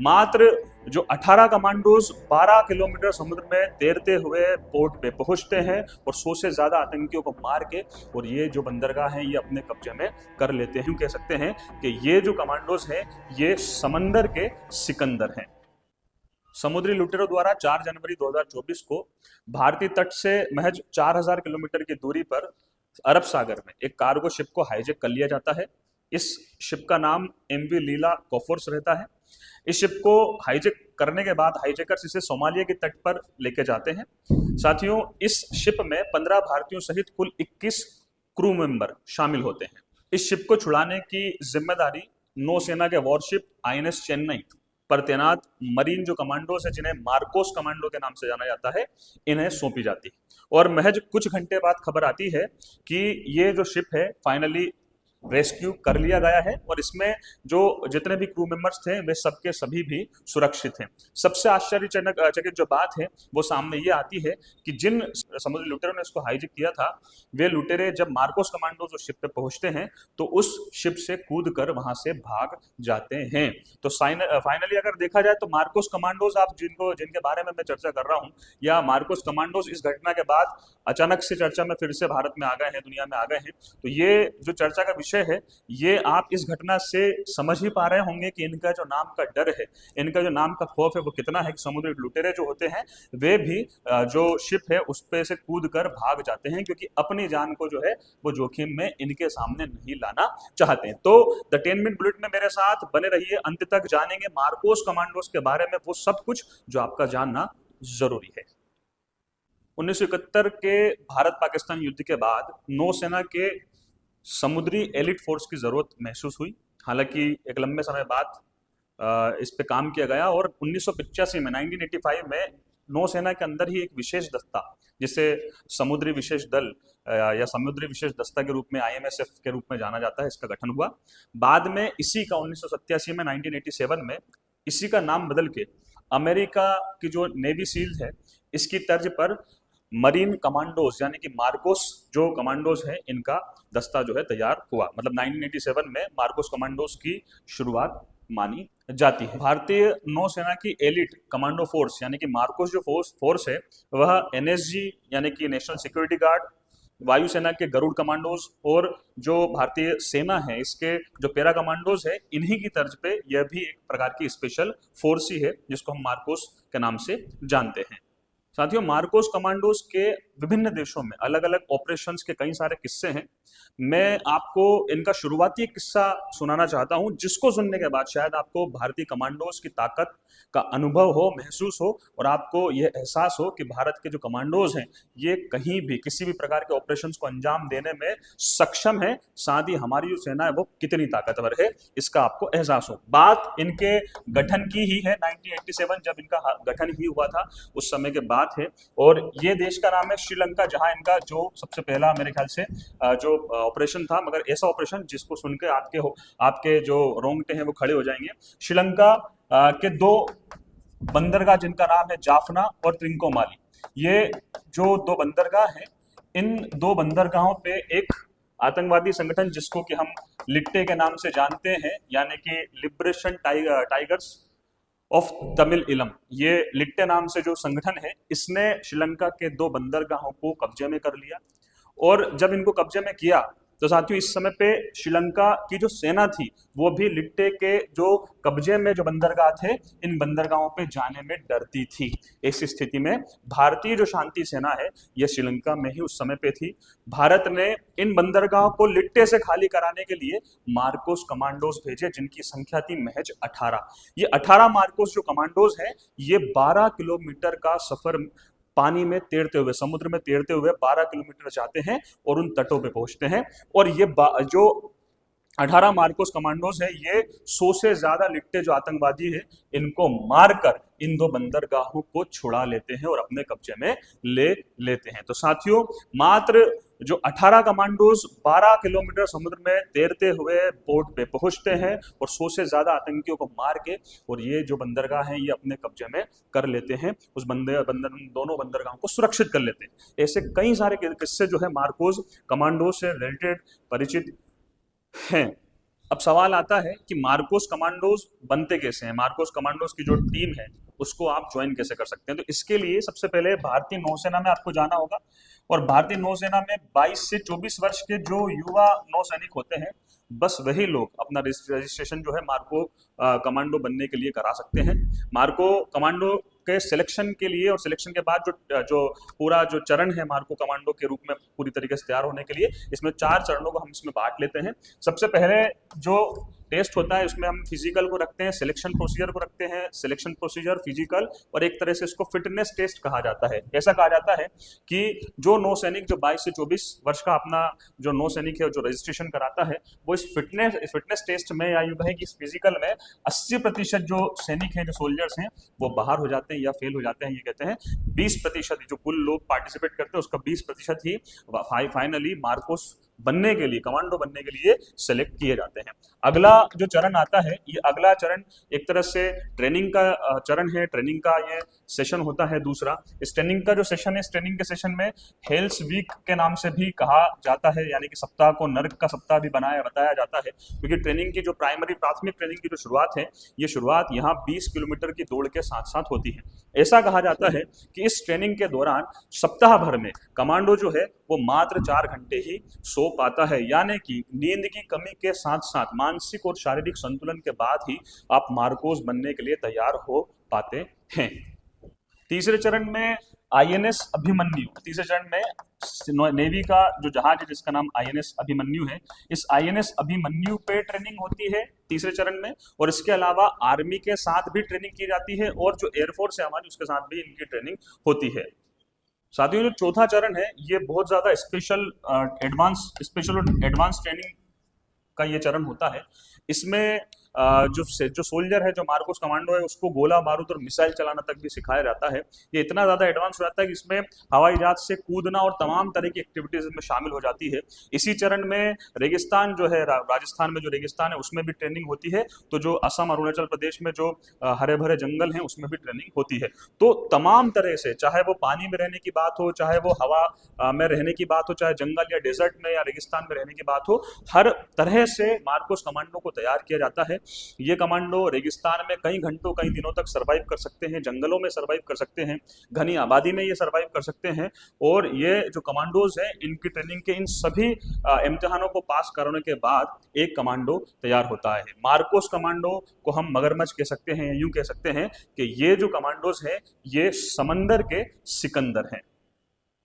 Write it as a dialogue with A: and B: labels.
A: मात्र जो 18 commandos 12 kilometre समुद्र में तैरते हुए पोर्ट पे पहुंचते हैं और 100 से ज्यादा आतंकियों को मार के और ये जो बंदरगाह है ये अपने कब्जे में कर लेते हैं। कह सकते हैं कि ये जो कमांडोज हैं ये समंदर के सिकंदर हैं। समुद्री लुटेरों द्वारा 4 जनवरी 2024 को भारतीय तट से महज 4000 किलोमीटर की दूरी पर अरब सागर में एक कार्गो शिप को हाईजैक कर लिया जाता है। इस शिप का नाम एमवी लीला कोफोर्स रहता है। इस शिप को हाईजैक करने के बाद हाईजैकर्स इसे सोमालिया के तट पर लेके जाते हैं। साथियों, इस शिप में 15 भारतीयों सहित कुल 21 क्रू मेंबर शामिल होते हैं। इस शिप को छुड़ाने की जिम्मेदारी नौसेना के वॉरशिप आईएनएस चेन्नई पर तैनात मरीन जो कमांडोज है, जिन्हें मार्कोस कमांडो के नाम से जाना जाता है, इन्हें सौंपी जाती है। और महज कुछ घंटे बाद खबर आती है कि ये जो शिप है फाइनली रेस्क्यू कर लिया गया है और इसमें जो जितने भी क्रू मेंबर्स थे वे सबके सभी भी सुरक्षित हैं। सबसे आश्चर्यजनक चकित जो बात है वो सामने ये आती है कि जिन समुद्री लुटेरों ने इसको हाईजैक किया था वे लुटेरे जब मार्कोस कमांडोज उस शिप पे पहुंचते हैं तो उस शिप से कूद कर वहां से भाग जाते हैं। तो फाइनली अगर देखा जाए तो मार्कोस कमांडोज आप जिनके बारे में मैं चर्चा कर रहा हूँ, या मार्कोस कमांडोज इस घटना के बाद अचानक से चर्चा में फिर से भारत में आ गए हैं, दुनिया में आ गए हैं। तो ये जो चर्चा का विषय है ये आप इस घटना से समझ ही पा रहे होंगे कि इनका जो नाम का डर है, इनका जो नाम का खौफ है वो कितना है कि समुद्री लुटेरे जो होते हैं वे भी जो शिप है उस पे से कूद कर भाग जाते हैं, क्योंकि अपनी जान को जो है वो जोखिम में इनके सामने नहीं लाना चाहते हैं। तो द 10 मिनट बुलेटिन में मेरे साथ बने रहिए, अंत तक जानेंगे मार्कोस कमांडोज के बारे में वो सब कुछ जो आपका जानना जरूरी है। 1971 के भारत पाकिस्तान युद्ध के बाद नौसेना के समुद्री एलिट फोर्स की जरूरत महसूस हुई। हालांकि एक लंबे समय बाद इस पे काम किया गया और 1985 में 1985 में नौसेना के अंदर ही एक विशेष दस्ता, जिसे समुद्री विशेष दल या समुद्री विशेष दस्ता के रूप में आईएमएसएफ के रूप में जाना जाता है, इसका गठन हुआ। बाद में इसी का 1987 में 1987 में इसी का नाम बदल के अमेरिका की जो नेवी सील है इसकी तर्ज पर मरीन कमांडोज यानी कि मार्कोस जो कमांडोज हैं इनका दस्ता जो है तैयार हुआ। मतलब 1987 में मार्कोस कमांडोज की शुरुआत मानी जाती है। भारतीय नौसेना की एलिट कमांडो फोर्स यानी कि मार्कोस जो फोर्स है वह एनएसजी यानी कि नेशनल सिक्योरिटी गार्ड, वायुसेना के गरुड़ कमांडोज और जो भारतीय सेना है इसके जो पैरा कमांडोज है, इन्हीं की तर्ज पे यह भी एक प्रकार की स्पेशल फोर्स ही है जिसको हम मार्कोस के नाम से जानते हैं। साथियों, मार्कोस कमांडोज के विभिन्न देशों में अलग अलग ऑपरेशंस के कई सारे किस्से हैं। मैं आपको इनका शुरुआती किस्सा सुनाना चाहता हूं, जिसको सुनने के बाद शायद आपको भारतीय कमांडोज की ताकत का अनुभव हो, महसूस हो और आपको यह एहसास हो कि भारत के जो कमांडोज हैं ये कहीं भी किसी भी प्रकार के ऑपरेशंस को अंजाम देने में सक्षम है। साथ ही हमारी जो सेना है वो कितनी ताकतवर है इसका आपको एहसास हो। बात इनके गठन की ही है, 1987 जब इनका गठन ही हुआ था उस समय के बात है। और ये देश का नाम है श्रीलंका, जहां इनका जो सबसे पहला मेरे ख्याल से जो ऑपरेशन था, मगर ऐसा ऑपरेशन जिसको सुन के आपके जो रोंगटे हैं वो खड़े हो जाएंगे। श्रीलंका के दो बंदरगाह जिनका नाम है जाफना और त्रिंकोमाली, ये जो दो बंदरगाह हैं इन दो बंदरगाहों पे एक आतंकवादी संगठन जिसको कि हम लिट्टे के नाम से जानते हैं यानी कि लिबरेशन टाइगर्स ऑफ तमिल इलम, ये लिट्टे नाम से जो संगठन है इसने श्रीलंका के दो बंदरगाहों को कब्जे में कर लिया। और जब इनको कब्जे में किया तो साथियों इस समय पे श्रीलंका की जो सेना थी वो भी लिट्टे के जो कब्जे में जो बंदरगाह थे इन बंदरगाहों पे जाने में डरती थी। ऐसी स्थिति में भारतीय जो शांति सेना है ये श्रीलंका में ही उस समय पे थी। भारत ने इन बंदरगाहों को लिट्टे से खाली कराने के लिए मार्कोस कमांडोज भेजे जिनकी संख्या थी महज 18। ये 18 मार्कोस जो कमांडोज हैं ये 12 किलोमीटर का सफर पानी में तैरते हुए, समुद्र में तैरते हुए 12 किलोमीटर जाते हैं और उन तटों पे पहुंचते हैं। और ये जो 18 मार्कोस कमांडोज है ये 100 से ज्यादा लिट्टे जो आतंकवादी है इनको मारकर इन दो बंदरगाहों को छुड़ा लेते हैं और अपने कब्जे में ले लेते हैं। तो साथियों, मात्र जो 18 कमांडोज 12 किलोमीटर समुद्र में तैरते हुए पोर्ट पे पहुंचते हैं और 100 से ज्यादा आतंकियों को मार के और ये जो बंदरगाह है ये अपने कब्जे में कर लेते हैं, उस दोनों बंदरगाहों को सुरक्षित कर लेते हैं। ऐसे कई सारे किस्से जो है मार्कोस कमांडो से रिलेटेड परिचित हैं। अब सवाल आता है कि मार्कोस कमांडोज बनते कैसे हैं, मार्कोस कमांडोज की जो टीम है उसको आप ज्वाइन कैसे कर सकते हैं। तो इसके लिए सबसे पहले भारतीय नौसेना में आपको जाना होगा, और भारतीय नौसेना में 22 से 24 वर्ष के जो युवा नौसैनिक होते हैं, बस वही लोग अपना रजिस्ट्रेशन जो है मार्को कमांडो बनने के लिए करा सकते हैं। मार्को कमांडो के सिलेक्शन के लिए और सिलेक्शन के बाद जो जो पूरा जो चरण है मार्को कमांडो के रूप में पूरी तरीके से तैयार होने के लिए, इसमें 4 चरणों को हम इसमें बांट लेते हैं। सबसे पहले जो टेस्ट होता है उसमें हम फिजिकल को रखते हैं, सिलेक्शन प्रोसीजर को रखते हैं, सिलेक्शन प्रोसीजर, फिजिकल, और एक तरह से इसको फिटनेस टेस्ट कहा जाता है। ऐसा कहा जाता है कि जो नौसैनिक जो 22 से 24 वर्ष का अपना जो नौसैनिक है जो रजिस्ट्रेशन कराता है, वो इस फिटनेस टेस्ट में, या यूं कहें कि इस फिजिकल में 80% जो सैनिक हैं, जो सोल्जर्स हैं, वो बाहर हो जाते हैं या फेल हो जाते हैं। ये कहते हैं 20% जो कुल लोग पार्टिसिपेट करते हैं उसका 20% ही फाइनली मार्कोस बनने के लिए, कमांडो बनने के लिए सेलेक्ट किए जाते हैं। अगला जो चरण आता है, ये अगला चरण एक तरह से ट्रेनिंग का चरण है, ट्रेनिंग का ये सेशन होता है दूसरा। इस ट्रेनिंग का जो सेशन है, इस ट्रेनिंग के सेशन में हेल्स वीक के नाम से भी कहा जाता है, यानी कि सप्ताह को नर्क का सप्ताह भी बताया जाता है, क्योंकि ट्रेनिंग की जो प्राथमिक ट्रेनिंग की जो शुरुआत है, ये शुरुआत यहाँ 20 किलोमीटर की दौड़ के साथ साथ होती है। ऐसा कहा जाता है कि इस ट्रेनिंग के दौरान सप्ताह भर में कमांडो जो है वो मात्र 4 घंटे ही सो पाता है, यानी कि नींद की कमी के साथ साथ मानसिक और शारीरिक संतुलन के बाद ही आप मार्कोस बनने के लिए तैयार हो पाते हैं। तीसरे चरण में आईएनएस अभिमन्यु, तीसरे चरण में नेवी का जो जहाज है जिसका नाम आईएनएस अभिमन्यु है, इस आईएनएस अभिमन्यु पे ट्रेनिंग होती है तीसरे चरण में, और इसके अलावा आर्मी के साथ भी ट्रेनिंग की जाती है, और जो एयरफोर्स है हमारी उसके साथ भी इनकी ट्रेनिंग होती है। साथियों, जो चौथा चरण है ये बहुत ज्यादा स्पेशल और एडवांस ट्रेनिंग का ये चरण होता है। इसमें जो सोल्जर है, जो मार्कोस कमांडो है, उसको गोला बारूद और मिसाइल चलाना तक भी सिखाया जाता है। ये इतना ज्यादा एडवांस हो जाता है कि इसमें हवाई जहाज से कूदना और तमाम तरह की एक्टिविटीज में शामिल हो जाती है। इसी चरण में रेगिस्तान जो है, राजस्थान में जो रेगिस्तान है उसमें भी ट्रेनिंग होती है, तो जो असम अरुणाचल प्रदेश में जो हरे भरे जंगल हैं उसमें भी ट्रेनिंग होती है। तो तमाम तरह से, चाहे वो पानी में रहने की बात हो, चाहे वो हवा में रहने की बात हो, चाहे जंगल या डेजर्ट में या रेगिस्तान में रहने की बात हो, हर तरह से मार्कोस कमांडो को तैयार किया जाता है। ये कमांडो रेगिस्तान में कई घंटों कई दिनों तक सरवाइव कर सकते हैं, जंगलों में सरवाइव कर सकते हैं, घनी आबादी में ये सरवाइव कर सकते हैं, और ये जो कमांडोज हैं इनकी ट्रेनिंग के इन सभी इम्तिहानों को पास करने के बाद एक कमांडो तैयार होता है। मार्कोस कमांडो को हम मगरमच्छ कह सकते हैं, यूं कह सकते हैं कि ये जो कमांडोज हैं ये समंदर के सिकंदर हैं।